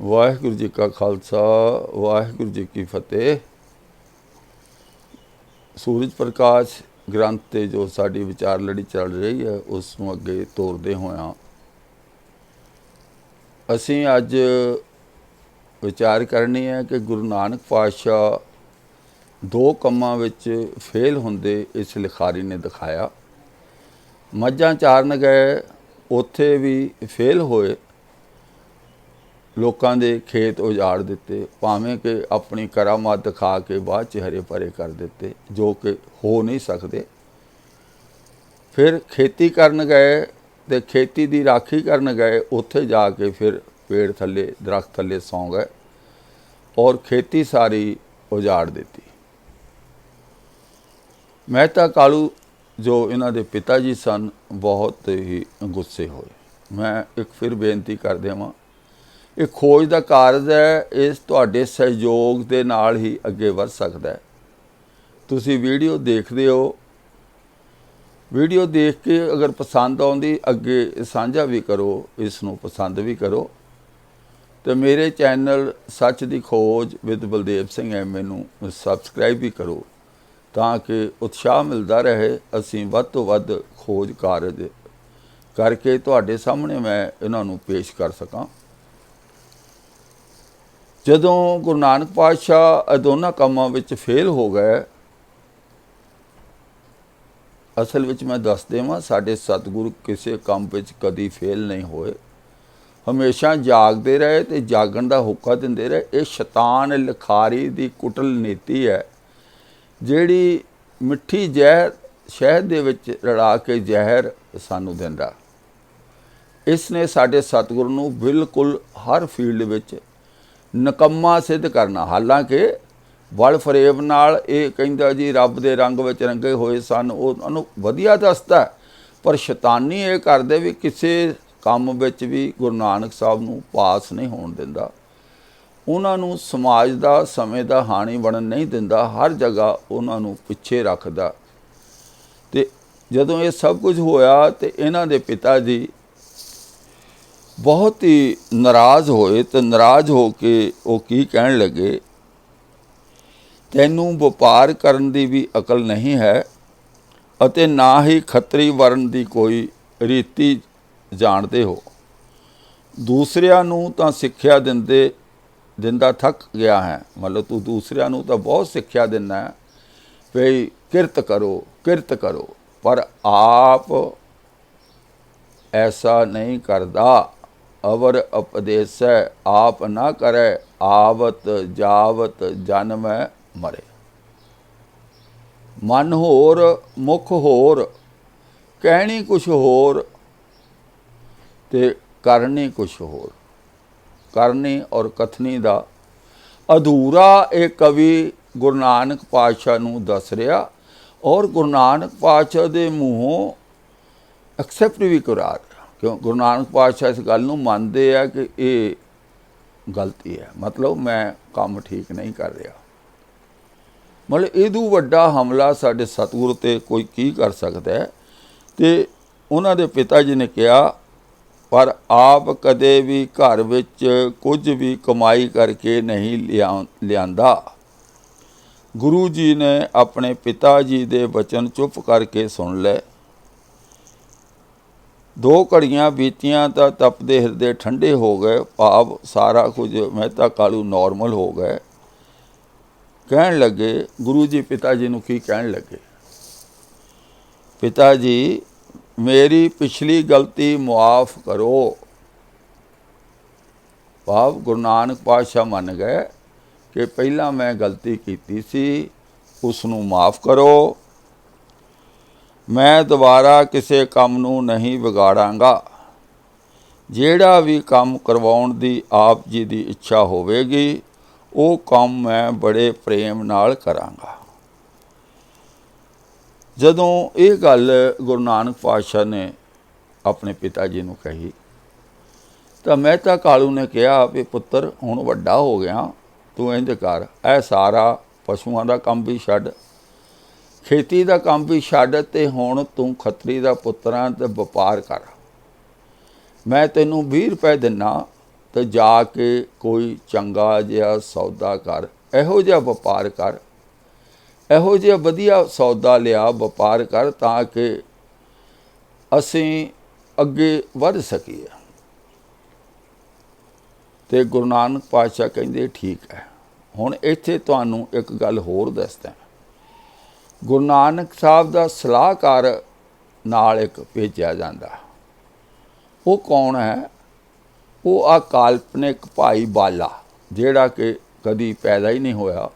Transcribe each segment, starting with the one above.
ਵਾਹਿਗੁਰੂ ਜੀ ਕਾ ਖਾਲਸਾ ਵਾਹਿਗੁਰੂ ਜੀ ਕੀ ਫਤਿਹ। ਸੂਰਜ ਪ੍ਰਕਾਸ਼ ਗ੍ਰੰਥ 'ਤੇ ਜੋ ਸਾਡੀ ਵਿਚਾਰ ਲੜੀ ਚੱਲ ਰਹੀ ਹੈ ਉਸ ਨੂੰ ਅੱਗੇ ਤੋਰਦੇ ਹੋਇਆਂ ਅਸੀਂ ਅੱਜ ਵਿਚਾਰ ਕਰਨੀ ਹੈ ਕਿ ਗੁਰੂ ਨਾਨਕ ਪਾਤਸ਼ਾਹ ਦੋ ਕੰਮਾਂ ਵਿੱਚ ਫੇਲ ਹੁੰਦੇ ਇਸ ਲਿਖਾਰੀ ਨੇ ਦਿਖਾਇਆ। ਮੱਝਾਂ ਚਾਰਨ ਗਏ, ਉੱਥੇ ਵੀ ਫੇਲ ਹੋਏ, ਲੋਕਾਂ ਦੇ ਖੇਤ ਉਜਾੜ ਦਿੱਤੇ, ਭਾਵੇਂ ਕਿ ਆਪਣੀ ਕਰਾਮਾਤ ਦਿਖਾ ਕੇ ਬਾਅਦ 'ਚ ਹਰੇ ਭਰੇ ਕਰ ਦਿੱਤੇ, ਜੋ ਕਿ ਹੋ ਨਹੀਂ ਸਕਦੇ। ਫਿਰ ਖੇਤੀ ਕਰਨ ਗਏ ਅਤੇ ਖੇਤੀ ਦੀ ਰਾਖੀ ਕਰਨ ਗਏ, ਉੱਥੇ ਜਾ ਕੇ ਫਿਰ ਪੇੜ ਥੱਲੇ ਦਰਖਤ ਥੱਲੇ ਸੌਂ ਗਏ ਔਰ ਖੇਤੀ ਸਾਰੀ ਉਜਾੜ ਦਿੱਤੀ। ਮਹਿਤਾ ਕਾਲੂ ਜੋ ਇਹਨਾਂ ਦੇ ਪਿਤਾ ਜੀ ਸਨ, ਬਹੁਤ ਹੀ ਗੁੱਸੇ ਹੋਏ। ਮੈਂ ਇੱਕ ਫਿਰ ਬੇਨਤੀ ਕਰ ਦੇਵਾਂ, ਇਹ ਖੋਜ ਦਾ ਕਾਰਜ ਹੈ, ਇਸ ਤੁਹਾਡੇ ਸਹਿਯੋਗ ਦੇ ਨਾਲ ਹੀ ਅੱਗੇ ਵੱਧ ਸਕਦਾ ਹੈ। ਤੁਸੀਂ ਵੀਡੀਓ ਦੇਖਦੇ ਹੋ, ਵੀਡੀਓ ਦੇਖ ਕੇ ਅਗਰ ਪਸੰਦ ਆਉਂਦੀ ਅੱਗੇ ਸਾਂਝਾ ਵੀ ਕਰੋ, ਇਸ ਨੂੰ ਪਸੰਦ ਵੀ ਕਰੋ ਅਤੇ ਮੇਰੇ ਚੈਨਲ ਸੱਚ ਦੀ ਖੋਜ with Baldev Singh M A ਨੂੰ ਸਬਸਕ੍ਰਾਈਬ ਵੀ ਕਰੋ, ਤਾਂ ਕਿ ਉਤਸ਼ਾਹ ਮਿਲਦਾ ਰਹੇ, ਅਸੀਂ ਵੱਧ ਤੋਂ ਵੱਧ ਖੋਜ ਕਾਰਜ ਕਰਕੇ ਤੁਹਾਡੇ ਸਾਹਮਣੇ ਮੈਂ ਇਹਨਾਂ ਨੂੰ ਪੇਸ਼ ਕਰ ਸਕਾਂ। ਜਦੋਂ ਗੁਰੂ ਨਾਨਕ ਪਾਤਸ਼ਾਹ ਦੋਨਾਂ ਕੰਮਾਂ ਵਿੱਚ ਫੇਲ ਹੋ ਗਏ, ਅਸਲ ਵਿੱਚ ਮੈਂ ਦੱਸ ਦੇਵਾਂ, ਸਾਡੇ ਸਤਿਗੁਰੂ ਕਿਸੇ ਕੰਮ ਵਿੱਚ ਕਦੀ ਫੇਲ ਨਹੀਂ ਹੋਏ, ਹਮੇਸ਼ਾ ਜਾਗਦੇ ਰਹੇ ਅਤੇ ਜਾਗਣ ਦਾ ਹੁਕਾ ਦਿੰਦੇ ਰਹੇ। ਇਹ ਸ਼ੈਤਾਨ ਲਿਖਾਰੀ ਦੀ ਕੁਟਲ ਨੀਤੀ ਹੈ, ਜਿਹੜੀ ਮਿੱਠੀ ਜ਼ਹਿਰ ਸ਼ਹਿਦ ਦੇ ਵਿੱਚ ਰਲਾ ਕੇ ਜ਼ਹਿਰ ਸਾਨੂੰ ਦਿੰਦਾ। ਇਸ ਨੇ ਸਾਡੇ ਸਤਿਗੁਰੂ ਨੂੰ ਬਿਲਕੁਲ ਹਰ ਫੀਲਡ ਵਿੱਚ ਨਿਕੰਮਾ ਸਿੱਧ ਕਰਨਾ। ਹਾਲਾਂਕਿ ਵਲ ਫਰੇਬ ਨਾਲ ਇਹ ਕਹਿੰਦਾ ਜੀ ਰੱਬ ਦੇ ਰੰਗ ਵਿੱਚ ਰੰਗੇ ਹੋਏ ਸਨ, ਉਹਨੂੰ ਵਧੀਆ ਦੱਸਦਾ, ਪਰ ਸ਼ੈਤਾਨੀ ਇਹ ਕਰਦੇ ਵੀ ਕਿਸੇ ਕੰਮ ਵਿੱਚ ਵੀ ਗੁਰੂ ਨਾਨਕ ਸਾਹਿਬ ਨੂੰ ਪਾਸ ਨਹੀਂ ਹੋਣ ਦਿੰਦਾ, ਉਹਨਾਂ ਨੂੰ ਸਮਾਜ ਦਾ ਸਮੇਂ ਦਾ ਹਾਣੀ ਬਣਨ ਨਹੀਂ ਦਿੰਦਾ, ਹਰ ਜਗ੍ਹਾ ਉਹਨਾਂ ਨੂੰ ਪਿੱਛੇ ਰੱਖਦਾ। ਅਤੇ ਜਦੋਂ ਇਹ ਸਭ ਕੁਝ ਹੋਇਆ ਅਤੇ ਇਹਨਾਂ ਦੇ ਪਿਤਾ ਜੀ ਬਹੁਤ ਹੀ ਨਾਰਾਜ਼ ਹੋਏ, ਅਤੇ ਨਾਰਾਜ਼ ਹੋ ਕੇ ਉਹ ਕੀ ਕਹਿਣ ਲੱਗੇ, ਤੈਨੂੰ ਵਪਾਰ ਕਰਨ ਦੀ ਵੀ ਅਕਲ ਨਹੀਂ ਹੈ ਅਤੇ ਨਾ ਹੀ ਖੱਤਰੀ ਵਰਨ ਦੀ ਕੋਈ ਰੀਤੀ ਜਾਣਦੇ ਹੋ। ਦੂਸਰਿਆਂ ਨੂੰ ਤਾਂ ਸਿੱਖਿਆ ਦਿੰਦਾ ਥੱਕ ਗਿਆ ਹੈ, ਮਤਲਬ ਤੂੰ ਦੂਸਰਿਆਂ ਨੂੰ ਤਾਂ ਬਹੁਤ ਸਿੱਖਿਆ ਦਿੰਦਾ ਹੈ ਵੀ ਕਿਰਤ ਕਰੋ, ਪਰ ਆਪ ਐਸਾ ਨਹੀਂ ਕਰਦਾ। ਅਵਰ ਉਪਦੇਸੈ ਆਪ ਨਾ ਕਰੈ, ਆਵਤ ਜਾਵਤ ਜਨਮੈ ਮਰੇ। ਮਨ ਹੋਰ ਮੁਖ ਹੋਰ, ਕਹਿਣੀ ਕੁਛ ਹੋਰ ਅਤੇ ਕਰਨੀ ਕੁਛ ਹੋਰ। ਕਰਨੀ ਔਰ ਕਥਨੀ ਦਾ ਅਧੂਰਾ ਇਹ ਕਵੀ ਗੁਰੂ ਨਾਨਕ ਪਾਤਸ਼ਾਹ ਨੂੰ ਦੱਸ ਰਿਹਾ, ਔਰ ਗੁਰੂ ਨਾਨਕ ਪਾਤਸ਼ਾਹ ਦੇ ਮੂੰਹੋਂ ਐਕਸੈਪਟ ਵੀ ਕਰਾ ਰਿਹਾ। ਕਿਉਂ? ਗੁਰੂ ਨਾਨਕ ਪਾਤਸ਼ਾਹ ਇਸ ਗੱਲ ਨੂੰ ਮੰਨਦੇ ਆ ਕਿ ਇਹ ਗਲਤੀ ਹੈ, ਮਤਲਬ ਮੈਂ ਕੰਮ ਠੀਕ ਨਹੀਂ ਕਰ ਰਿਹਾ। ਮਤਲਬ ਇਹਦੂ ਵੱਡਾ ਹਮਲਾ ਸਾਡੇ ਸਤਿਗੁਰੂ 'ਤੇ ਕੋਈ ਕੀ ਕਰ ਸਕਦਾ ਹੈ। ਅਤੇ ਉਹਨਾਂ ਦੇ ਪਿਤਾ ਜੀ ਨੇ ਕਿਹਾ, ਪਰ ਆਪ ਕਦੇ ਵੀ ਘਰ ਵਿੱਚ ਕੁਝ ਵੀ ਕਮਾਈ ਕਰਕੇ ਨਹੀਂ ਲਿਆਂਦਾ। ਗੁਰੂ ਜੀ ਨੇ ਆਪਣੇ ਪਿਤਾ ਜੀ ਦੇ ਬਚਨ ਚੁੱਪ ਕਰਕੇ ਸੁਣ ਲਏ। 2 ਘੜੀਆਂ ਬੀਤੀਆਂ ਤਾਂ ਤਪਦੇ ਹਿਰਦੇ ਠੰਡੇ ਹੋ ਗਏ, ਭਾਵ ਸਾਰਾ ਕੁਝ ਮਹਿਤਾ ਕਾਲੂ ਨੋਰਮਲ ਹੋ ਗਏ। ਕਹਿਣ ਲੱਗੇ, ਗੁਰੂ ਜੀ ਪਿਤਾ ਜੀ ਨੂੰ ਕੀ ਕਹਿਣ ਲੱਗੇ, ਪਿਤਾ ਜੀ ਮੇਰੀ ਪਿਛਲੀ ਗਲਤੀ ਮੁਆਫ ਕਰੋ। ਭਾਵ ਗੁਰੂ ਨਾਨਕ ਪਾਤਸ਼ਾਹ ਮੰਨ ਗਏ ਕਿ ਪਹਿਲਾਂ ਮੈਂ ਗਲਤੀ ਕੀਤੀ ਸੀ, ਉਸ ਨੂੰ ਮਾਫ ਕਰੋ। ਮੈਂ ਦੁਬਾਰਾ ਕਿਸੇ ਕੰਮ ਨੂੰ ਨਹੀਂ ਵਿਗਾੜਾਂਗਾ। ਜਿਹੜਾ ਵੀ ਕੰਮ ਕਰਵਾਉਣ ਦੀ ਆਪ ਜੀ ਦੀ ਇੱਛਾ ਹੋਵੇਗੀ, ਉਹ ਕੰਮ ਮੈਂ ਬੜੇ ਪ੍ਰੇਮ ਨਾਲ ਕਰਾਂਗਾ। ਜਦੋਂ ਇਹ ਗੱਲ ਗੁਰੂ ਨਾਨਕ ਪਾਤਸ਼ਾਹ ਨੇ ਆਪਣੇ ਪਿਤਾ ਜੀ ਨੂੰ ਕਹੀ, ਤਾਂ ਮਹਿਤਾ ਕਾਲੂ ਨੇ ਕਿਹਾ ਵੀ ਪੁੱਤਰ ਹੁਣ ਵੱਡਾ ਹੋ ਗਿਆ, ਤੂੰ ਇੰਝ ਕਰ, ਇਹ ਸਾਰਾ ਪਸ਼ੂਆਂ ਦਾ ਕੰਮ ਵੀ ਛੱਡ, ਖੇਤੀ ਦਾ ਕੰਮ ਵੀ ਛੱਡ, ਅਤੇ ਹੁਣ ਤੂੰ ਖੱਤਰੀ ਦਾ ਪੁੱਤਰ ਆਂ ਅਤੇ ਵਪਾਰ ਕਰ। ਮੈਂ ਤੈਨੂੰ 20 ਰੁਪਏ ਦਿੰਦਾ, तो जाके कोई चंगा जिहा सौदा कर, इहो जिहा वपार कर, इहो जिहा वधिया सौदा लिया वपार कर, तां कि असीं अगे वध सकीए। तो गुरु नानक पातशाह कहंदे ठीक है। हुण इत्थे तुहानूं एक गल होर दसदा। गुरु नानक साहब दा सलाहकार नाल एक भेजिया जांदा। वो कौन है? वो आ काल्पनिक भाई बाला, जिहड़ा कि कदी पैदा ही नहीं होया।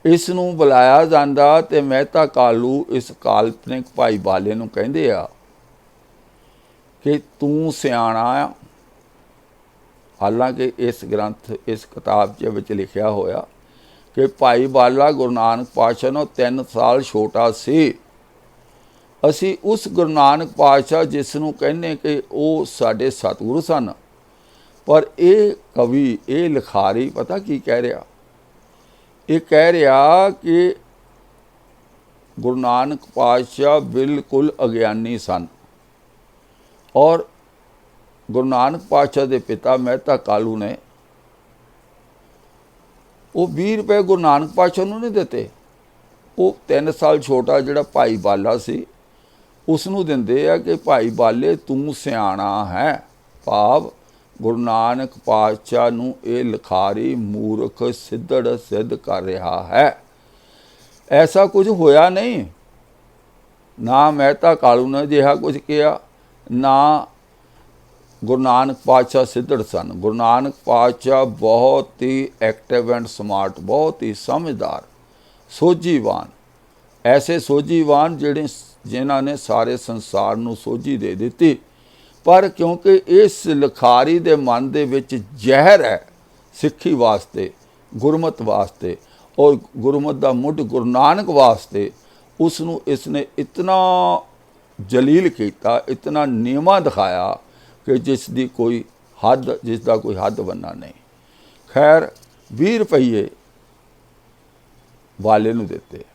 इस नूं बुलाया जांदा ते मेहता कालू इस काल्पनिक भाई बाले नूं कहंदे आ कि तूं सियाणा आ। हालांकि इस ग्रंथ इस किताब विच लिखिया होया कि भाई बाला गुरु नानक पातशाह नूं 3 साल छोटा सी। असी उस गुरु नानक पातशाह जिस नूं कहने कि वो साडे सतगुरु सन, पर यह कवि ये लिखारी पता की कह रहा? ये कह रहा कि गुरु नानक पातशाह बिल्कुल अज्ञानी सन और गुरु नानक पातशाह के पिता मेहता कालू ने वो 20 रुपए गुरु नानक पातशाह नूं नहीं दिते। वो 3 साल छोटा जिहड़ा भाई बाला सी उसनूं दिंदे आ कि भाई बाले तू सियाणा है। भाव गुरु नानक पातशाह नूं ये लिखारी मूर्ख सिद्धड़ सिद्ध कर रहा है। ऐसा कुछ होया नहीं, ना मेहता कालू ने जिहा कुछ किया, ना गुरु नानक पातशाह सिद्धड़ सन। गुरु नानक पातशाह बहुत ही एक्टिव एंड स्मार्ट, बहुत ही समझदार, सोझीवान, ऐसे सोझीवान जिन्हां ने सारे संसार नूं सोझी दे दिती। पर क्योंकि इस लिखारी दे मन दे विच जहर है सिੱਖੀ वास्ते, गुरमत वास्ते और गुरमत दा मुੱਢ गुरु नानक वास्ते, उसनूं इसने इतना जलील किया, इतना नीवा दिखाया कि जिसकी कोई हद, जिसका कोई हद बनना नहीं। खैर 20 रुपये वाले नूं दिते।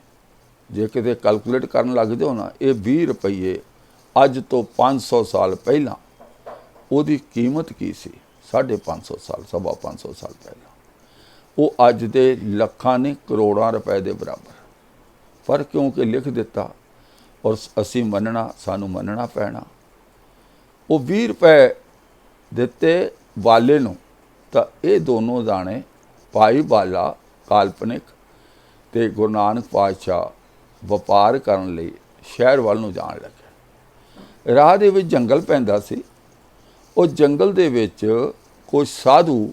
जे किते कैलकुलेट करन लग जाओ ना, ये 20 रुपये अज तो 500 साल पहला उहदी कीमत की सी? 550 साल, 550 साल पहला। वो अज दे लखां नहीं करोड़ां रुपए के बराबर। पर क्योंकि लिख दिता और असी मनना, सानू मनना पैना। वो 20 रुपए दिते बाले नूं, तां ये दोनों जाने भाई बाला काल्पनिक ते गुरु नानक पातशाह वपार करन लई शहर वल नूं जाण लगे। राह दे विच जंगल पैंदा सी। उस जंगल दे विच कुछ साधु,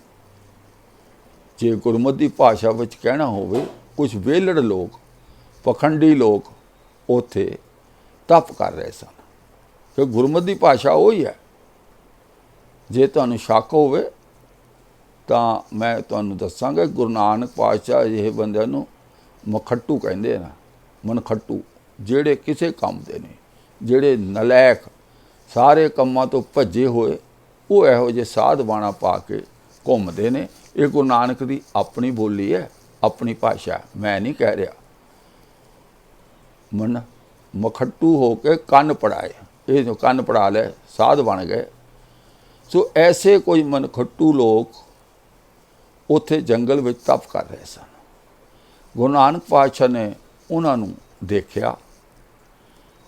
जे गुरमत दी भाषा विच कहना होवे, कुछ वेलड़ लोग, पखंडी लोग उत्थे तप कर रहे सन। कि गुरमत दी भाषा वही है। जे तुहानूं शक होवे तां मैं तुहानूं दस्सांगा, गुरु नानक पातशाह अजिहे बंदिआं नूं मखट्टू कहंदे ना, मनखट्टू, ਜਿਹੜੇ किसी काम दे नहीं, ਜਿਹੜੇ नलैक सारे ਕੰਮਾਂ तो भजे होए, वो इहो ਜਿਹੇ साध बाणा पा के घूमते ने। ये गुरु नानक की अपनी बोली है, अपनी भाषा है, मैं नहीं कह रहा। मन मखट्टू हो के कन्न पढ़ाए, ये जो कन्न पढ़ा ले साध बन गए। सो ऐसे कोई मनखट्टू लोग उत्थे जंगल में तप कर रहे सन। गुरु नानक पातशाह ने उन्होंने देखा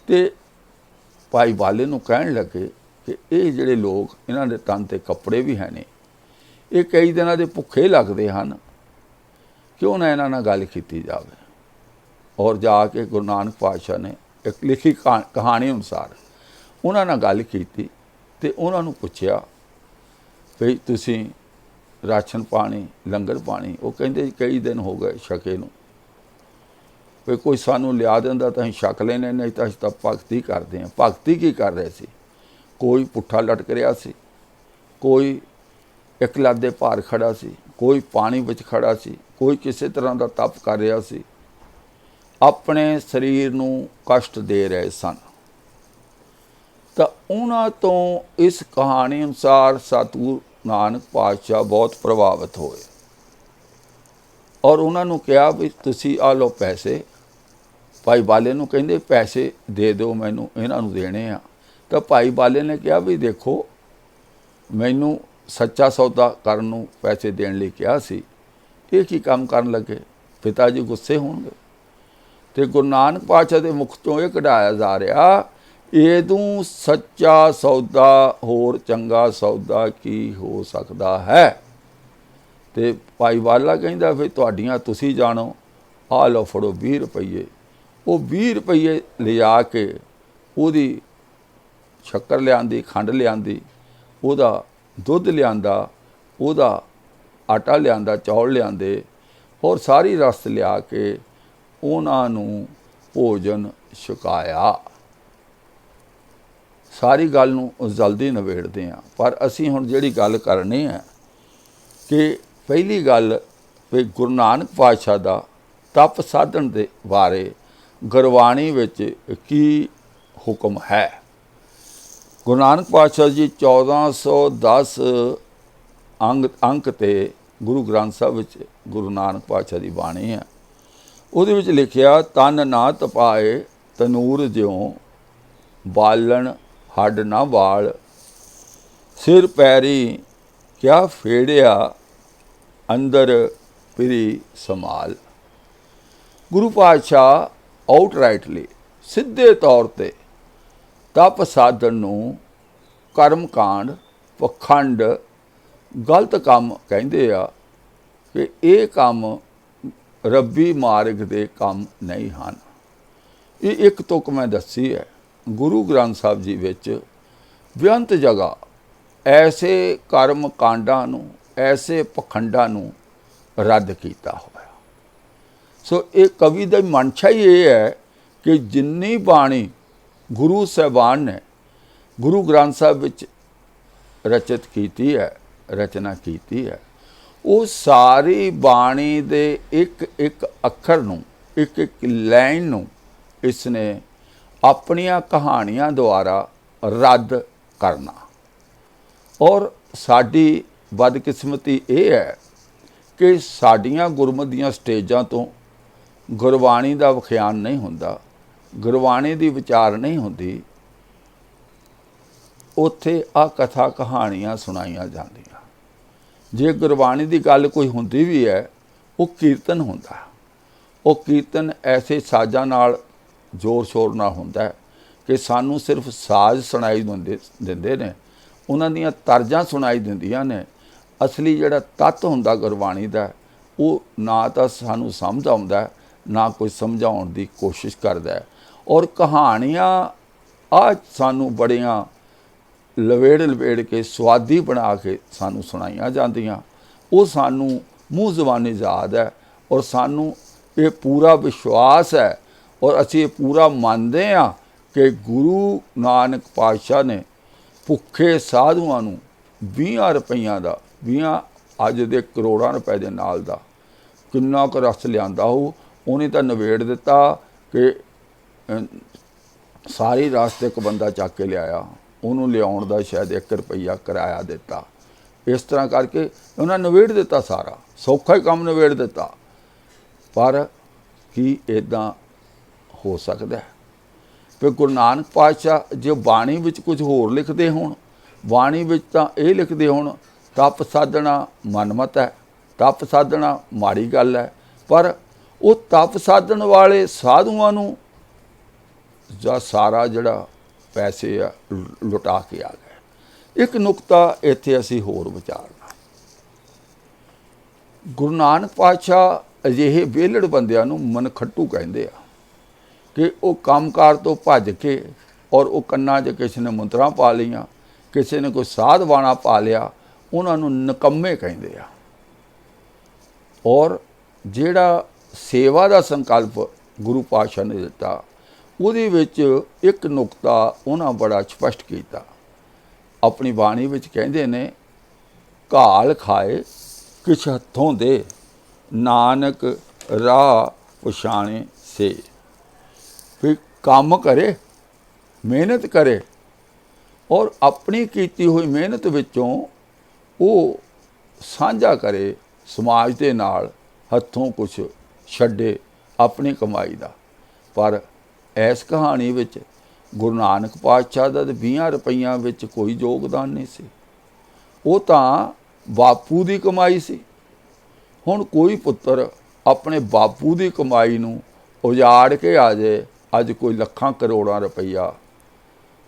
तो भाई बाले नूं कहण लगे कि ये जिहड़े लोग, इन्हां दे तन ते कपड़े भी है नहीं, ये कई दिनों के भुखे लगते हैं, क्यों ना इन्हां नाल गल कीती जावे। और जाके गुरु नानक पातशाह ने एक लिखी कहानी अनुसार उन्हां नाल गल कीती ते उन्हां नूं पुछया भई तुसीं राशन पानी, लंगर पानी? वो कहिंदे कई दिन हो गए छके नूं, भी कोई सानू लिया दिंदा तां असीं छक लैने, नहीं तां असीं तां भगती करते हैं। भगती की कर रहे सी? कोई पुट्ठा लटक रहा सी, कोई एक लत्त दे भार खड़ा सी, कोई पानी विच खड़ा सी, कोई किसी तरह का तप कर रहा सी, अपने शरीर नूं कष्ट दे रहे सन। तां उन्हां तों इस कहानी अनुसार सतगुरु नानक पातशाह बहुत प्रभावित होए और उन्होंने कहा भी तुसी आ लो पैसे। भाई बाले नूं कहिंदे पैसे दे दो मैनू, इन्हां नूं देने आ। तो भाई बाले ने कहा भी देखो मैनू ਸੱਚਾ ਸੌਦਾ ਕਰਨ ਨੂੰ ਪੈਸੇ ਦੇਣ ਲਈ ਕਿਹਾ ਸੀ, ਇਹ ਕੀ ਕੰਮ ਕਰਨ ਲੱਗੇ? ਪਿਤਾ ਜੀ ਗੁੱਸੇ ਹੋਣਗੇ। ਤੇ ਗੁਰੂ ਨਾਨਕ ਪਾਤਸ਼ਾਹ ਦੇ ਮੁਖ ਚੋਂ ਇਹ ਕਢਾਇਆ ਜਾ ਰਿਹਾ, ਇਹਦੋਂ ਸੱਚਾ ਸੌਦਾ ਹੋਰ ਚੰਗਾ ਸੌਦਾ ਕੀ ਹੋ ਸਕਦਾ ਹੈ? ਤੇ ਭਾਈ ਵਾਲਾ ਕਹਿੰਦਾ ਫਿਰ ਤੁਹਾਡੀਆਂ ਤੁਸੀਂ ਜਾਣੋ, ਆਹ ਲਓ ਫੜੋ 20 ਰੁਪਈਏ। ਉਹ 20 ਰੁਪਈਏ ਲਿਜਾ ਕੇ ਉਹਦੀ ਸ਼ੱਕਰ ਲਿਆਂਦੀ, ਖੰਡ ਲਿਆਂਦੀ, ਉਹਦਾ ਦੁੱਧ ਲਿਆਂਦਾ, ਉਹਦਾ ਆਟਾ ਲਿਆਂਦਾ, ਚੌਲ ਲਿਆਂਦੇ, ਔਰ ਸਾਰੀ ਰਸਤ ਲਿਆ ਕੇ ਉਹਨਾਂ ਨੂੰ ਭੋਜਨ ਛਕਾਇਆ। ਸਾਰੀ ਗੱਲ ਨੂੰ ਜਲਦੀ ਨਿਬੇੜਦੇ ਹਾਂ, ਪਰ ਅਸੀਂ ਹੁਣ ਜਿਹੜੀ ਗੱਲ ਕਰਨੀ ਹੈ ਕਿ ਪਹਿਲੀ ਗੱਲ ਵੀ ਗੁਰੂ ਨਾਨਕ ਪਾਤਸ਼ਾਹ ਦਾ ਤਪ ਸਾਧਨ ਦੇ ਬਾਰੇ ਗੁਰਬਾਣੀ ਵਿੱਚ ਕੀ ਹੁਕਮ ਹੈ। ਗੁਰੂ ਨਾਨਕ ਪਾਤਸ਼ਾਹ ਜੀ 1410 ਅੰਕ ਤੇ ਗੁਰੂ ਗ੍ਰੰਥ ਸਾਹਿਬ ਵਿੱਚ ਗੁਰੂ ਨਾਨਕ ਪਾਤਸ਼ਾਹ ਦੀ ਬਾਣੀ ਹੈ। ਉਹਦੇ ਵਿੱਚ ਲਿਖਿਆ, ਤਨ ਨਾ ਤਪਾਏ ਤਨੂਰ ਜਿਉਂ, ਬਾਲਣ ਹੱਡ ਨਾ ਵਾਲ, ਸਿਰ ਪੈਰੀ ਕਿਆ ਫੇੜਿਆ, ਅੰਦਰ ਪਿਰੀ ਸੰਭਾਲ। ਗੁਰੂ ਪਾਤਸ਼ਾਹ ਆਊਟਰਾਈਟਲੀ ਸਿੱਧੇ ਤੌਰ ਤੇ ਤਪ ਸਾਧਨ ਨੂੰ ਕਰਮ ਕਾਂਡ, ਪਖੰਡ, ਗਲਤ ਕੰਮ ਕਹਿੰਦੇ ਆ ਕਿ ਇਹ ਕੰਮ ਰੱਬੀ ਮਾਰਗ ਦੇ ਕੰਮ ਨਹੀਂ ਹਨ। ਇਹ ਇੱਕ ਤੁਕ ਮੈਂ ਦੱਸੀ ਹੈ। ਗੁਰੂ ਗ੍ਰੰਥ ਸਾਹਿਬ ਜੀ ਵਿੱਚ ਬੇਅੰਤ ਜਗ੍ਹਾ ਐਸੇ ਕਰਮ ਕਾਂਡਾਂ ਨੂੰ, ਐਸੇ ਪਖੰਡਾਂ ਨੂੰ ਰੱਦ ਕੀਤਾ ਹੋਇਆ। ਸੋ ਇਹ ਕਵੀ ਦੀ ਮਨਸ਼ਾ ਹੀ ਇਹ ਹੈ ਕਿ ਜਿੰਨੀ ਬਾਣੀ ਗੁਰੂ ਸਾਹਿਬਾਨ ਨੇ ਗੁਰੂ ਗ੍ਰੰਥ ਸਾਹਿਬ ਵਿੱਚ ਰਚਿਤ ਕੀਤੀ ਹੈ, ਰਚਨਾ ਕੀਤੀ ਹੈ, ਉਹ ਸਾਰੀ ਬਾਣੀ ਦੇ ਇੱਕ ਇੱਕ ਅੱਖਰ ਨੂੰ, ਇੱਕ ਇੱਕ ਲਾਈਨ ਨੂੰ ਇਸਨੇ ਆਪਣੀਆਂ ਕਹਾਣੀਆਂ ਦੁਆਰਾ ਰੱਦ ਕਰਨਾ। ਔਰ ਸਾਡੀ ਬਦਕਿਸਮਤੀ ਇਹ ਹੈ ਕਿ ਸਾਡੀਆਂ ਗੁਰਮਤਿ ਦੀਆਂ ਸਟੇਜਾਂ ਤੋਂ ਗੁਰਬਾਣੀ ਦਾ ਵਿਖਿਆਨ ਨਹੀਂ ਹੁੰਦਾ, ਗੁਰਬਾਣੀ ਦੀ ਵਿਚਾਰ ਨਹੀਂ ਹੁੰਦੀ, ਉੱਥੇ ਆ ਕਥਾ ਕਹਾਣੀਆਂ ਸੁਣਾਈਆਂ ਜਾਂਦੀਆਂ। ਜੇ ਗੁਰਬਾਣੀ ਦੀ ਗੱਲ ਕੋਈ ਹੁੰਦੀ ਵੀ ਹੈ, ਉਹ ਕੀਰਤਨ ਹੁੰਦਾ। ਉਹ ਕੀਰਤਨ ਐਸੇ ਸਾਜ਼ਾਂ ਨਾਲ ਜ਼ੋਰ ਸ਼ੋਰ ਨਾਲ ਹੁੰਦਾ ਹੈ ਕਿ ਸਾਨੂੰ ਸਿਰਫ ਸਾਜ਼ ਸੁਣਾਈ ਦਿੰਦੇ ਨੇ, ਉਹਨਾਂ ਦੀਆਂ ਤਰਜ਼ਾਂ ਸੁਣਾਈ ਦਿੰਦੀਆਂ ਨੇ। ਅਸਲੀ ਜਿਹੜਾ ਤੱਤ ਹੁੰਦਾ ਗੁਰਬਾਣੀ ਦਾ, ਉਹ ਨਾ ਤਾਂ ਸਾਨੂੰ ਸਮਝ ਆਉਂਦਾ, ਨਾ ਕੋਈ ਸਮਝਾਉਣ ਦੀ ਕੋਸ਼ਿਸ਼ ਕਰਦਾ ਹੈ। ਔਰ ਕਹਾਣੀਆਂ ਆ ਸਾਨੂੰ ਬੜੀਆਂ ਲਵੇੜ ਕੇ ਸੁਆਦੀ ਬਣਾ ਕੇ ਸਾਨੂੰ ਸੁਣਾਈਆਂ ਜਾਂਦੀਆਂ। ਉਹ ਸਾਨੂੰ ਮੂੰਹ ਜ਼ਬਾਨੀ ਯਾਦ ਹੈ, ਔਰ ਸਾਨੂੰ ਇਹ ਪੂਰਾ ਵਿਸ਼ਵਾਸ ਹੈ, ਔਰ ਅਸੀਂ ਇਹ ਪੂਰਾ ਮੰਨਦੇ ਹਾਂ ਕਿ ਗੁਰੂ ਨਾਨਕ ਪਾਤਸ਼ਾਹ ਨੇ ਭੁੱਖੇ ਸਾਧੂਆਂ ਨੂੰ 20 ਰੁਪਈਆਂ ਦਾ, 20 ਅੱਜ ਦੇ ਕਰੋੜਾਂ ਰੁਪਏ ਦੇ ਨਾਲ ਦਾ ਕਿੰਨਾ ਕੁ ਰਸ ਲਿਆਂਦਾ ਹੋ, ਉਹਨੇ ਤਾਂ ਨਿਬੇੜ ਦਿੱਤਾ ਕਿ ਸਾਰੀ ਰਸਤੇ ਇੱਕ ਬੰਦਾ ਚੱਕ ਕੇ ਲਿਆਇਆ, ਉਹਨੂੰ ਲਿਆਉਣ ਦਾ ਸ਼ਾਇਦ 1 ਰੁਪਈਆ ਕਿਰਾਇਆ ਦਿੱਤਾ। ਇਸ ਤਰ੍ਹਾਂ ਕਰਕੇ ਉਹਨਾਂ ਨਿਬੇੜ ਦਿੱਤਾ, ਸਾਰਾ ਸੌਖਾ ਹੀ ਕੰਮ ਨਿਬੇੜ ਦਿੱਤਾ। ਪਰ ਕੀ ਇੱਦਾਂ ਹੋ ਸਕਦਾ ਹੈ? ਫਿਰ ਗੁਰੂ ਨਾਨਕ ਪਾਤਸ਼ਾਹ ਜੇ ਬਾਣੀ ਵਿੱਚ ਕੁਝ ਹੋਰ ਲਿਖਦੇ ਹੋਣ, ਬਾਣੀ ਵਿੱਚ ਤਾਂ ਇਹ ਲਿਖਦੇ ਹੋਣ ਤਪ ਸਾਧਨਾ ਮਨਮਤ ਹੈ, ਤਪ ਸਾਧਨਾ ਮਾੜੀ ਗੱਲ ਹੈ, ਪਰ ਉਹ ਤਪ ਸਾਧਨ ਵਾਲੇ ਸਾਧੂਆਂ ਨੂੰ ਜਾਂ ਸਾਰਾ ਜਿਹੜਾ ਪੈਸੇ ਆ ਲੁਟਾ ਕੇ ਆ ਗਏ। ਇੱਕ ਨੁਕਤਾ ਇੱਥੇ ਅਸੀਂ ਹੋਰ ਵਿਚਾਰਨਾ, ਗੁਰੂ ਨਾਨਕ ਪਾਤਸ਼ਾਹ ਅਜਿਹੇ ਵਿਹਲੜ ਬੰਦਿਆਂ ਨੂੰ ਮਨਖੱਟੂ ਕਹਿੰਦੇ ਆ ਕਿ ਉਹ ਕੰਮਕਾਰ ਤੋਂ ਭੱਜ ਕੇ, ਔਰ ਉਹ ਕੰਨਾਂ 'ਚ ਕਿਸੇ ਨੇ ਮੁੰਦਰਾਂ ਪਾ ਲਈਆਂ, ਕਿਸੇ ਨੇ ਕੋਈ ਸਾਧ ਬਾਣਾ ਪਾ ਲਿਆ, ਉਹਨਾਂ ਨੂੰ ਨਿਕੰਮੇ ਕਹਿੰਦੇ ਆ। ਔਰ ਜਿਹੜਾ ਸੇਵਾ ਦਾ ਸੰਕਲਪ ਗੁਰੂ ਪਾਤਸ਼ਾਹ ਨੇ ਦਿੱਤਾ, ਉਹਦੇ ਵਿੱਚ ਇੱਕ ਨੁਕਤਾ ਉਹਨਾਂ ਬੜਾ ਸਪਸ਼ਟ ਕੀਤਾ। ਆਪਣੀ ਬਾਣੀ ਵਿੱਚ ਕਹਿੰਦੇ ਨੇ, ਘਾਲ ਖਾਏ ਕਿਛ ਹੱਥੋਂ ਦੇ, ਨਾਨਕ ਰਾਹ ਪਛਾਣੇ ਸੇ। ਵੀ ਕੰਮ ਕਰੇ, ਮਿਹਨਤ ਕਰੇ, ਔਰ ਆਪਣੀ ਕੀਤੀ ਹੋਈ ਮਿਹਨਤ ਵਿੱਚੋਂ ਉਹ ਸਾਂਝਾ ਕਰੇ ਸਮਾਜ ਦੇ ਨਾਲ, ਹੱਥੋਂ ਕੁਛ ਛੱਡੇ ਆਪਣੀ ਕਮਾਈ ਦਾ। ਪਰ ਇਸ ਕਹਾਣੀ ਵਿੱਚ ਗੁਰੂ ਨਾਨਕ ਪਾਤਸ਼ਾਹ ਦਾ 20 ਰੁਪਈਆਂ ਵਿੱਚ ਕੋਈ ਯੋਗਦਾਨ ਨਹੀਂ ਸੀ। ਉਹ ਤਾਂ ਬਾਪੂ ਦੀ ਕਮਾਈ ਸੀ। ਹੁਣ ਕੋਈ ਪੁੱਤਰ ਆਪਣੇ ਬਾਪੂ ਦੀ ਕਮਾਈ ਨੂੰ ਉਜਾੜ ਕੇ ਆ ਜਾਏ ਅੱਜ ਕੋਈ ਲੱਖਾਂ ਕਰੋੜਾਂ ਰੁਪਈਆ,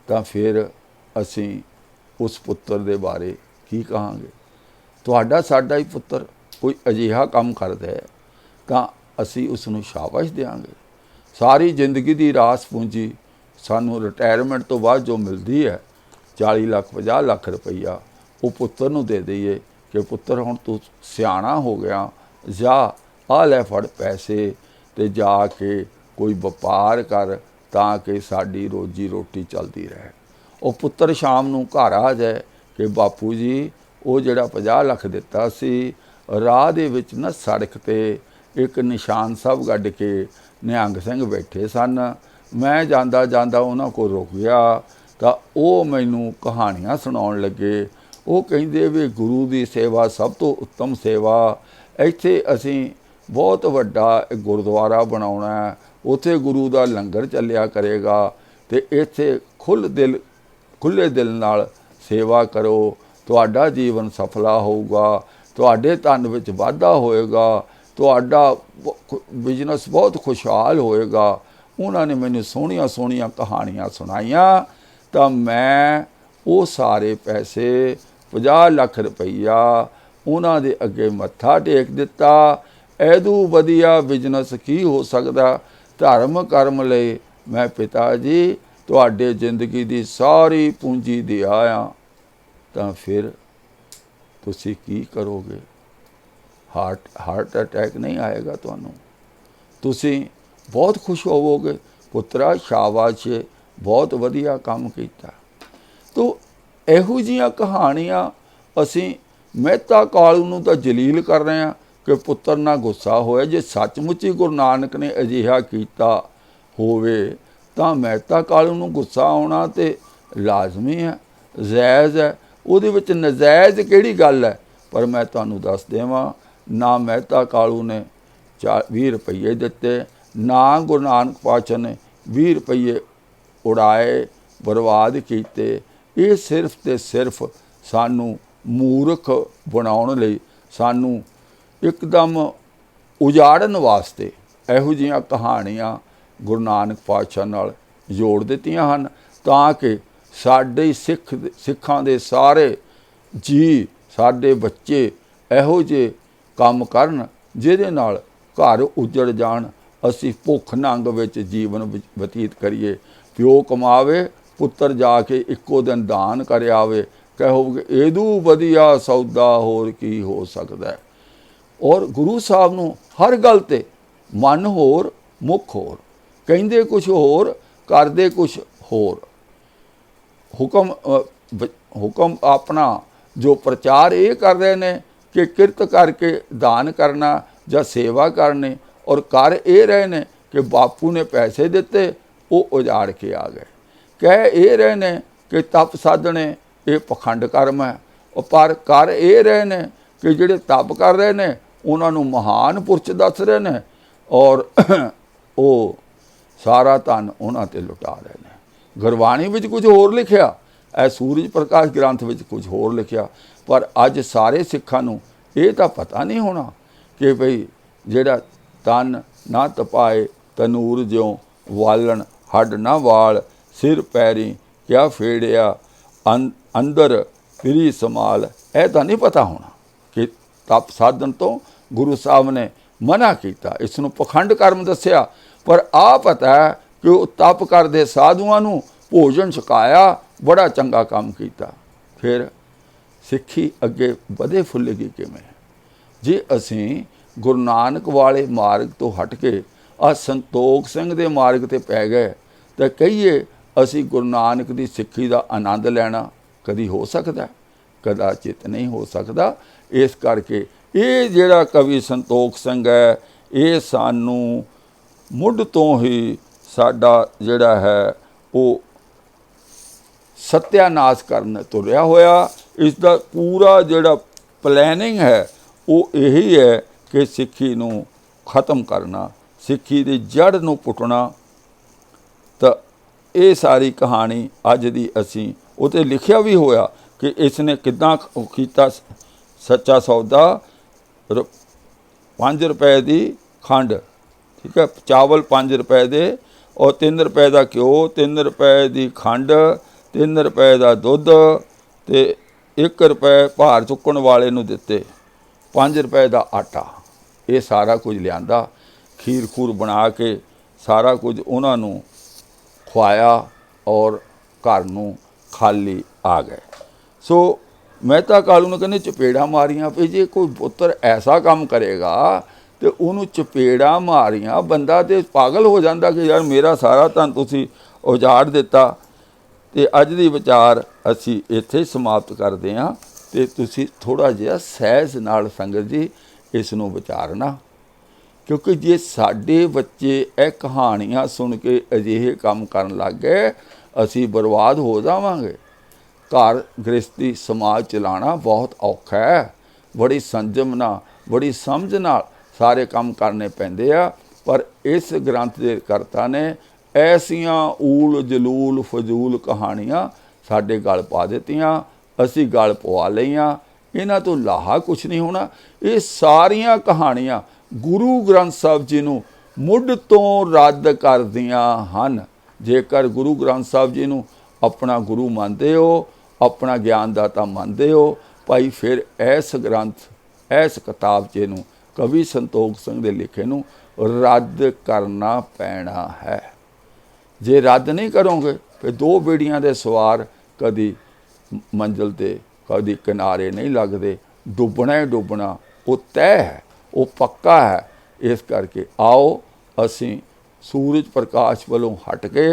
ਤਾਂ ਫਿਰ ਅਸੀਂ ਉਸ ਪੁੱਤਰ ਦੇ ਬਾਰੇ ਕੀ ਕਹਾਂਗੇ। ਤੁਹਾਡਾ ਸਾਡਾ ਹੀ ਪੁੱਤਰ ਕੋਈ ਅਜਿਹਾ ਕੰਮ ਕਰਦਾ ਹੈ ਤਾਂ ਅਸੀਂ ਉਸ ਨੂੰ ਸ਼ਾਬਾਸ਼ ਦਿਆਂਗੇ। ਸਾਰੀ ਜ਼ਿੰਦਗੀ ਦੀ ਰਾਸ ਪੂੰਜੀ ਸਾਨੂੰ ਰਿਟਾਇਰਮੈਂਟ ਤੋਂ ਬਾਅਦ ਜੋ ਮਿਲਦੀ ਹੈ 40 ਲੱਖ 50 ਲੱਖ ਰੁਪਈਆ, ਉਹ ਪੁੱਤਰ ਨੂੰ ਦੇ ਦਈਏ ਕਿ ਪੁੱਤਰ ਹੁਣ ਤੂੰ ਸਿਆਣਾ ਹੋ ਗਿਆ, ਜਾ ਆ ਲੈ ਫੜ ਪੈਸੇ ਤੇ ਜਾ ਕੇ ਕੋਈ ਵਪਾਰ ਕਰ ਤਾਂ ਕਿ ਸਾਡੀ ਰੋਜੀ ਰੋਟੀ ਚੱਲਦੀ ਰਹੇ। ਉਹ ਪੁੱਤਰ ਸ਼ਾਮ ਨੂੰ ਘਰ ਆ ਜਾਏ ਕਿ ਬਾਪੂ ਜੀ ਉਹ ਜਿਹੜਾ 50 ਲੱਖ ਦਿੱਤਾ ਸੀ, ਰਾਹ ਦੇ ਵਿੱਚ ਨਾ ਸੜਕ 'ਤੇ ਇੱਕ ਨਿਸ਼ਾਨ ਸਾਹਿਬ ਗੱਡ ਕੇ ਨਿਹੰਗ ਸਿੰਘ ਬੈਠੇ ਸਨ, ਮੈਂ ਜਾਂਦਾ ਜਾਂਦਾ ਉਹਨਾਂ ਕੋਲ ਰੁਕ ਗਿਆ ਤਾਂ ਉਹ ਮੈਨੂੰ ਕਹਾਣੀਆਂ ਸੁਣਾਉਣ ਲੱਗੇ। ਉਹ ਕਹਿੰਦੇ ਵੀ ਗੁਰੂ ਦੀ ਸੇਵਾ ਸਭ ਤੋਂ ਉੱਤਮ ਸੇਵਾ, ਇੱਥੇ ਅਸੀਂ ਬਹੁਤ ਵੱਡਾ ਗੁਰਦੁਆਰਾ ਬਣਾਉਣਾ, ਉੱਥੇ ਗੁਰੂ ਦਾ ਲੰਗਰ ਚੱਲਿਆ ਕਰੇਗਾ ਅਤੇ ਇੱਥੇ ਖੁੱਲ੍ਹੇ ਦਿਲ ਨਾਲ ਸੇਵਾ ਕਰੋ, ਤੁਹਾਡਾ ਜੀਵਨ ਸਫਲਾ ਹੋਊਗਾ, ਤੁਹਾਡੇ ਧਨ ਵਿੱਚ ਵਾਧਾ ਹੋਏਗਾ, ਤੁਹਾਡਾ ਬਿਜ਼ਨਸ ਬਹੁਤ ਖੁਸ਼ਹਾਲ ਹੋਏਗਾ। ਉਹਨਾਂ ਨੇ ਮੈਨੂੰ ਸੋਹਣੀਆਂ ਸੋਹਣੀਆਂ ਕਹਾਣੀਆਂ ਸੁਣਾਈਆਂ ਤਾਂ ਮੈਂ ਉਹ ਸਾਰੇ ਪੈਸੇ 50 ਲੱਖ ਰੁਪਈਆ ਉਹਨਾਂ ਦੇ ਅੱਗੇ ਮੱਥਾ ਟੇਕ ਦਿੱਤਾ। ਐਦੂ ਵਧੀਆ ਬਿਜ਼ਨਸ ਕੀ ਹੋ ਸਕਦਾ। ਧਰਮ ਕਰਮ ਲਈ ਮੈਂ ਪਿਤਾ ਜੀ ਤੁਹਾਡੇ ਜ਼ਿੰਦਗੀ ਦੀ ਸਾਰੀ ਪੂੰਜੀ ਦੇ ਆਇਆ, ਤਾਂ ਫਿਰ ਤੁਸੀਂ ਕੀ ਕਰੋਗੇ। ਹਾਰਟ ਅਟੈਕ ਨਹੀਂ ਆਏਗਾ ਤੁਹਾਨੂੰ, ਤੁਸੀਂ ਬਹੁਤ ਖੁਸ਼ ਹੋਵੋਗੇ, ਪੁੱਤਰਾ ਸ਼ਾਬਾਸ਼, ਬਹੁਤ ਵਧੀਆ ਕੰਮ ਕੀਤਾ। ਤੋ ਇਹੋ ਜਿਹੀਆਂ ਕਹਾਣੀਆਂ ਅਸੀਂ ਮਹਿਤਾ ਕਾਲੂ ਨੂੰ ਤਾਂ ਜਲੀਲ ਕਰ ਰਹੇ ਹਾਂ ਕਿ ਪੁੱਤਰ ਨਾਲ ਗੁੱਸਾ ਹੋਇਆ। ਜੇ ਸੱਚਮੁੱਚ ਹੀ ਗੁਰੂ ਨਾਨਕ ਨੇ ਅਜਿਹਾ ਕੀਤਾ ਹੋਵੇ ਤਾਂ ਮਹਿਤਾ ਕਾਲੂ ਨੂੰ ਗੁੱਸਾ ਆਉਣਾ ਤੇ ਲਾਜ਼ਮੀ ਹੈ, ਜਾਇਜ਼ ਹੈ, ਉਹਦੇ ਵਿੱਚ ਨਜਾਇਜ਼ ਕਿਹੜੀ ਗੱਲ ਹੈ। ਪਰ ਮੈਂ ਤੁਹਾਨੂੰ ਦੱਸ ਦੇਵਾਂ, ਨਾ ਮਹਿਤਾ ਕਾਲੂ ਨੇ 20 ਰੁਪਈਏ ਦਿੱਤੇ, ਨਾ ਗੁਰੂ ਨਾਨਕ ਪਾਤਸ਼ਾਹ ਨੇ 20 ਰੁਪਈਏ ਉਡਾਏ, ਬਰਬਾਦ ਕੀਤੇ। ਇਹ ਸਿਰਫ ਤੇ ਸਿਰਫ ਸਾਨੂੰ ਮੂਰਖ ਬਣਾਉਣ ਲਈ, ਸਾਨੂੰ ਇੱਕਦਮ ਉਜਾੜਨ ਵਾਸਤੇ ਇਹੋ ਜਿਹੀਆਂ ਕਹਾਣੀਆਂ ਗੁਰੂ ਨਾਨਕ ਪਾਤਸ਼ਾਹ ਨਾਲ ਜੋੜ ਦਿੱਤੀਆਂ ਹਨ ਤਾਂ ਕਿ ਸਾਡੇ ਸਿੱਖਾਂ ਦੇ ਸਾਰੇ ਜੀ, ਸਾਡੇ ਬੱਚੇ ਇਹੋ ਜਿਹੇ ਕੰਮ ਕਰਨ ਜਿਹਦੇ ਨਾਲ ਘਰ ਉਜੜ ਜਾਣ, ਅਸੀਂ ਭੁੱਖ ਨੰਗ ਵਿੱਚ ਜੀਵਨ ਬਤੀਤ ਕਰੀਏ। ਪਿਓ ਕਮਾਵੇ, ਪੁੱਤਰ ਜਾ ਕੇ ਇੱਕੋ ਦਿਨ ਦਾਨ ਕਰ ਆਵੇ, ਕਹੋਗੇ ਇਹਦੂ ਵਧੀਆ ਸੌਦਾ ਹੋਰ ਕੀ ਹੋ ਸਕਦਾ। ਔਰ ਗੁਰੂ ਸਾਹਿਬ ਨੂੰ ਹਰ ਗੱਲ 'ਤੇ ਮਨ ਹੋਰ ਮੁੱਖ ਹੋਰ, ਕਹਿੰਦੇ ਕੁਛ ਹੋਰ ਕਰਦੇ ਕੁਛ ਹੋਰ। ਹੁਕਮ ਆਪਣਾ ਜੋ ਪ੍ਰਚਾਰ ਇਹ ਕਰ ਰਹੇ ਨੇ ਕਿ ਕਿਰਤ ਕਰਕੇ ਦਾਨ ਕਰਨਾ ਜਾਂ ਸੇਵਾ ਕਰਨੀ, ਔਰ ਕਰ ਇਹ ਰਹੇ ਨੇ ਕਿ ਬਾਪੂ ਨੇ ਪੈਸੇ ਦਿੱਤੇ ਉਹ ਉਜਾੜ ਕੇ ਆ ਗਏ। ਕਹਿ ਇਹ ਰਹੇ ਨੇ ਕਿ ਤਪ ਸਾਧਣੇ ਇਹ ਪਖੰਡ ਕਰਮ ਹੈ, ਪਰ ਕਰ ਇਹ ਰਹੇ ਨੇ ਕਿ ਜਿਹੜੇ ਤਪ ਕਰ ਰਹੇ ਨੇ ਉਹਨਾਂ ਨੂੰ ਮਹਾਨ ਪੁਰਸ਼ ਦੱਸ ਰਹੇ ਨੇ ਔਰ ਉਹ ਸਾਰਾ ਧਨ ਉਹਨਾਂ 'ਤੇ ਲੁਟਾ ਰਹੇ ਨੇ। ਗੁਰਬਾਣੀ ਵਿੱਚ ਕੁਝ ਹੋਰ ਲਿਖਿਆ, ਇਹ ਸੂਰਜ ਪ੍ਰਕਾਸ਼ ਗ੍ਰੰਥ ਵਿੱਚ ਕੁਝ ਹੋਰ ਲਿਖਿਆ, ਪਰ ਅੱਜ ਸਾਰੇ ਸਿੱਖਾਂ ਨੂੰ ਇਹ ਤਾਂ ਪਤਾ ਨਹੀਂ ਹੋਣਾ ਕਿ ਭਈ ਜਿਹੜਾ ਤਨ ਨਾ ਤਪਾਏ ਤਨੂਰ ਜਿਉਂ ਵਾਲਣ, ਹੱਡ ਨਾ ਵਾਲ, ਸਿਰ ਪੈਰੀ ਕਿਆ ਫੇੜਿਆ, ਅੰਦਰ ਫਿਰੀ ਸਮਾਲ। ਇਹ ਤਾਂ ਨਹੀਂ ਪਤਾ ਹੋਣਾ ਕਿ ਤਪ ਸਾਧਨ ਤੋਂ ਗੁਰੂ ਸਾਹਿਬ ਨੇ ਮਨਾ ਕੀਤਾ, ਇਸ ਨੂੰ ਪਖੰਡ ਕਰਮ ਦੱਸਿਆ। ਪਰ ਆ ਪਤਾ ਹੈ ਕਿ ਉਹ ਤਪ ਕਰਦੇ ਸਾਧੂਆਂ ਨੂੰ ਭੋਜਨ ਛਕਾਇਆ, ਬੜਾ ਚੰਗਾ ਕੰਮ ਕੀਤਾ। ਫਿਰ ਸਿੱਖੀ ਅੱਗੇ ਵਧੇ ਫੁੱਲੇਗੀ ਕਿਵੇਂ ਜੇ ਅਸੀਂ ਗੁਰੂ ਨਾਨਕ ਵਾਲੇ ਮਾਰਗ ਤੋਂ ਹਟ ਕੇ ਆ ਸੰਤੋਖ ਸਿੰਘ ਦੇ ਮਾਰਗ 'ਤੇ ਪੈ ਗਏ ਤਾਂ ਕਹੀਏ ਅਸੀਂ ਗੁਰੂ ਨਾਨਕ ਦੀ ਸਿੱਖੀ ਦਾ ਆਨੰਦ ਲੈਣਾ ਕਦੀ ਹੋ ਸਕਦਾ? ਕਦਾਚਿਤ ਨਹੀਂ ਹੋ ਸਕਦਾ। ਇਸ ਕਰਕੇ ਇਹ ਜਿਹੜਾ ਕਵੀ ਸੰਤੋਖ ਸਿੰਘ ਹੈ, ਇਹ ਸਾਨੂੰ ਮੁੱਢ ਤੋਂ ਹੀ ਸਾਡਾ ਜਿਹੜਾ ਹੈ ਉਹ ਸੱਤਿਆਨਾਸ਼ ਕਰਨ ਤੁਰਿਆ ਹੋਇਆ। ਇਸ ਦਾ ਪੂਰਾ ਜਿਹੜਾ ਪਲੈਨਿੰਗ ਹੈ ਉਹ ਇਹੀ ਹੈ ਕਿ ਸਿੱਖੀ ਨੂੰ ਖਤਮ ਕਰਨਾ, ਸਿੱਖੀ ਦੀ ਜੜ੍ਹ ਨੂੰ ਪੁੱਟਣਾ। ਤਾਂ ਇਹ ਸਾਰੀ ਕਹਾਣੀ ਅੱਜ ਦੀ ਅਸੀਂ ਉਹ 'ਤੇ ਲਿਖਿਆ ਵੀ ਹੋਇਆ कि इसने किदां कीता सच्चा सौदा। 5 रुपए की खंड, ठीक है, चावल 5 रुपए दे और 3 रुपए का घ्यो, 3 रुपए की खंड, 3 रुपए का दुध ते 1 रुपए भार चुकण वाले नूं दिते, 5 रुपए का आटा। ये सारा कुछ लियांदा, खीर खूर बना के सारा कुछ उन्हां नूं खुआया और घर नूं खाली आ गए। सो मेहता कालू ने कहने चपेड़ा मारियां भी जे कोई पुत्र ऐसा काम करेगा तो उन्होंने चपेड़ा मारियां, बंदा तो पागल हो जाता कि यार मेरा सारा धन तुसी उजाड़ दिता। तो अज दी विचार असी इत्थे समाप्त करते हैं। तो तुसी थोड़ा जिहा सहज नाल संगत जी इस नूं विचारना, क्योंकि जे साडे बच्चे ये कहानियां सुन के अजिहे काम करन लग गए असी बर्बाद हो जावांगे। घर गृहस्थी समाज चलाना बहुत औखा है, बड़ी संजम नाल बड़ी समझ नाल सारे काम करने पैंदे आ। पर इस ग्रंथ के करता ने ऐसियां ऊल जलूल फजूल कहानियां साडे गल पा दित्तियां, असी गल पवा लईआं। इन्हां तो लाहा कुछ नहीं होना। ये सारियां कहानियां गुरु ग्रंथ साहिब जी नूं मुढ़ तो रद्द करदियां हन। जेकर गुरु ग्रंथ साहिब जी नूं अपना गुरु मानते हो, अपना ज्ञानदाता मानते हो भाई, फिर इस ग्रंथ इस किताबचे नूं कवि संतोख सिंह दे लिखे नूं रद्द करना पैना है। जे रद्द नहीं करोगे फिर 2 बेड़ियां दे सवार कदी मंजिल ते कदी किनारे नहीं लगते, डुबना ही डुबना वो तय है, वो पक्का है। इस करके आओ असी सूरज प्रकाश वालों हट के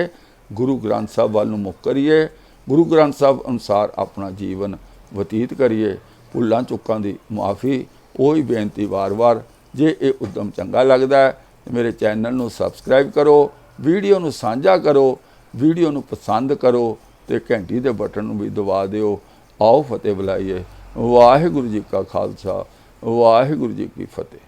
गुरु ग्रंथ साहब वाल मुख करिए, गुरु ग्रंथ साहब अनुसार अपना जीवन बतीत करिए। भुल्लां चुक्कां दी माफ़ी, वही बेनती वार वार। जे ये उद्यम चंगा लगता है तो मेरे चैनल नूं सबसक्राइब करो, वीडियो नूं साझा करो, वीडियो नूं पसंद करो तो घंटी दे बटन नूं भी दबा दिओ। आओ फतेह बुलाइए। वाहिगुरू जी का खालसा, वाहिगुरू जी की फतेह।